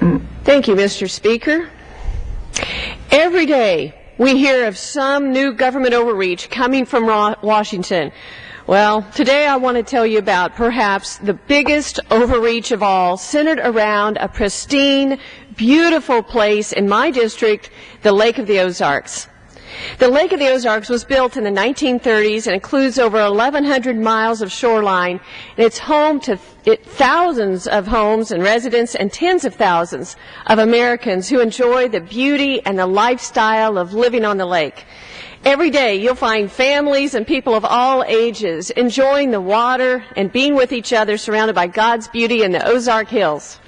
Thank you, Mr. Speaker. Every day we hear of some new government overreach coming from Washington. Well, today I want to tell you about perhaps the biggest overreach of all, centered around a pristine, beautiful place in my district, the Lake of the Ozarks. The Lake of the Ozarks was built in the 1930s and includes over 1,100 miles of shoreline. And it's home to thousands of homes and residents and tens of thousands of Americans who enjoy the beauty and the lifestyle of living on the lake. Every day you'll find families and people of all ages enjoying the water and being with each other, surrounded by God's beauty in the Ozark Hills.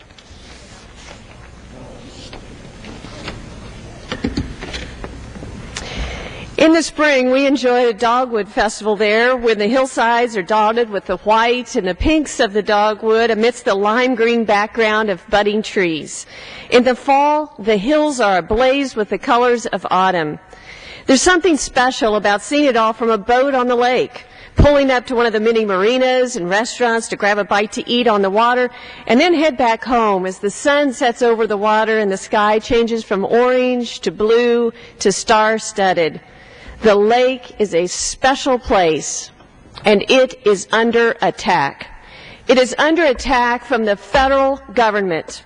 In the spring, we enjoy a dogwood festival there, when the hillsides are dotted with the white and the pinks of the dogwood amidst the lime green background of budding trees. In the fall, the hills are ablaze with the colors of autumn. There's something special about seeing it all from a boat on the lake, pulling up to one of the many marinas and restaurants to grab a bite to eat on the water, and then head back home as the sun sets over the water and the sky changes from orange to blue to star-studded. The lake is a special place, and it is under attack. It is under attack from the federal government.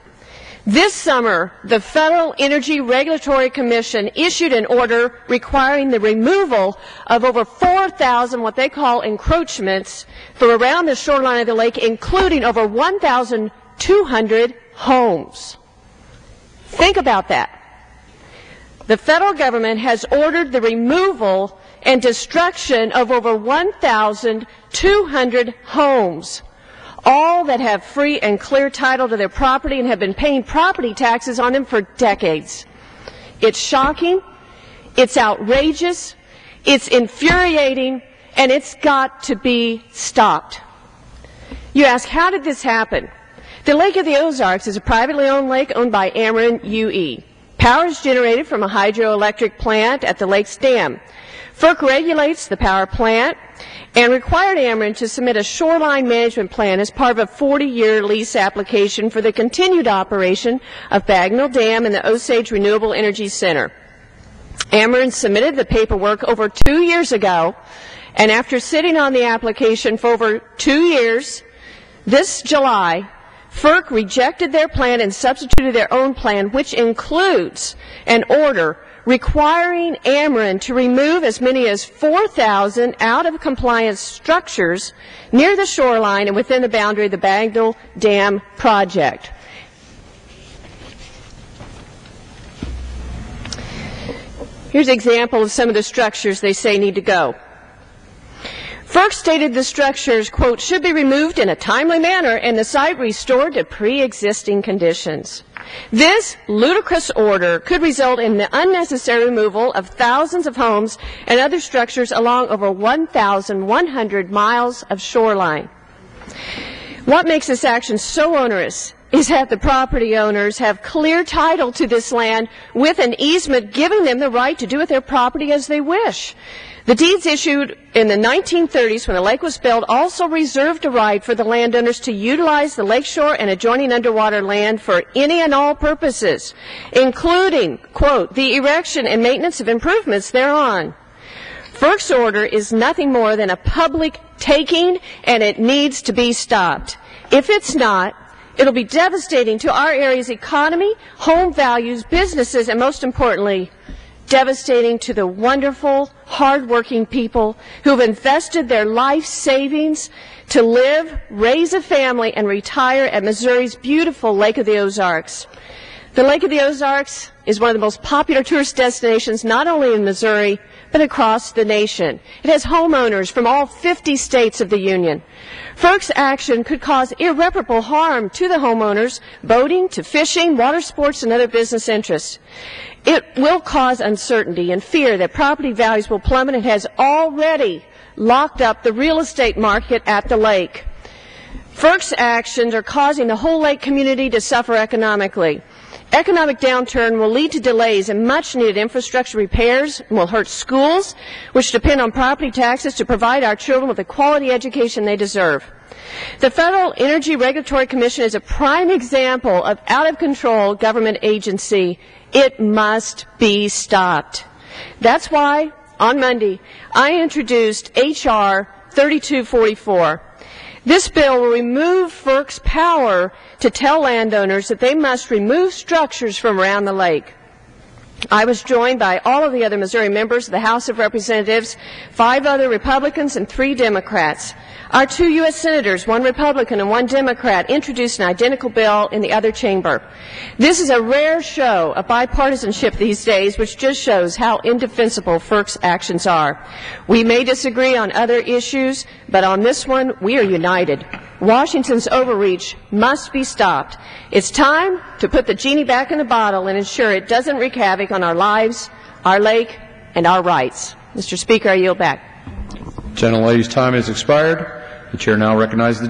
This summer, the Federal Energy Regulatory Commission issued an order requiring the removal of over 4,000 what they call encroachments from around the shoreline of the lake, including over 1,200 homes. Think about that. The federal government has ordered the removal and destruction of over 1,200 homes, all that have free and clear title to their property and have been paying property taxes on them for decades. It's shocking, it's outrageous, it's infuriating, and it's got to be stopped. You ask, how did this happen? The Lake of the Ozarks is a privately owned lake owned by Ameren UE. Power is generated from a hydroelectric plant at the lake's dam. FERC regulates the power plant and required Ameren to submit a shoreline management plan as part of a 40-year lease application for the continued operation of Bagnell Dam and the Osage Renewable Energy Center. Ameren submitted the paperwork over 2 years ago, and after sitting on the application for over 2 years, this July, FERC rejected their plan and substituted their own plan, which includes an order requiring Ameren to remove as many as 4,000 out-of-compliance structures near the shoreline and within the boundary of the Bagnell Dam project. Here's an example of some of the structures they say need to go. FERC stated the structures, quote, should be removed in a timely manner and the site restored to pre-existing conditions. This ludicrous order could result in the unnecessary removal of thousands of homes and other structures along over 1,100 miles of shoreline. What makes this action so onerous is that the property owners have clear title to this land with an easement giving them the right to do with their property as they wish. The deeds issued in the 1930s when the lake was built also reserved a right for the landowners to utilize the lakeshore and adjoining underwater land for any and all purposes, including, quote, the erection and maintenance of improvements thereon. FERC's order is nothing more than a public taking, and it needs to be stopped. If it's not, it'll be devastating to our area's economy, home values, businesses, and most importantly, devastating to the wonderful, hard-working people who have invested their life savings to live, raise a family, and retire at Missouri's beautiful Lake of the Ozarks. The Lake of the Ozarks is one of the most popular tourist destinations not only in Missouri, but across the nation. It has homeowners from all 50 states of the Union. FERC's action could cause irreparable harm to the homeowners, boating, to fishing, water sports, and other business interests. It will cause uncertainty and fear that property values will plummet and has already locked up the real estate market at the lake. FERC's actions are causing the whole lake community to suffer economically. Economic downturn will lead to delays in much-needed infrastructure repairs and will hurt schools, which depend on property taxes to provide our children with the quality education they deserve. The Federal Energy Regulatory Commission is a prime example of out-of-control government agency. It must be stopped. That's why, on Monday, I introduced H.R. 3244. This bill will remove FERC's power to tell landowners that they must remove structures from around the lake. I was joined by all of the other Missouri members of the House of Representatives, 5 other Republicans and 3 Democrats. Our 2 U.S. Senators, 1 Republican and 1 Democrat, introduced an identical bill in the other chamber. This is a rare show of bipartisanship these days, which just shows how indefensible FERC's actions are. We may disagree on other issues, but on this one, we are united. Washington's overreach must be stopped. It's time to put the genie back in the bottle and ensure it doesn't wreak havoc on our lives, our lake, and our rights. Mr. Speaker, I yield back. Gentlelady's time has expired. The chair now recognizes the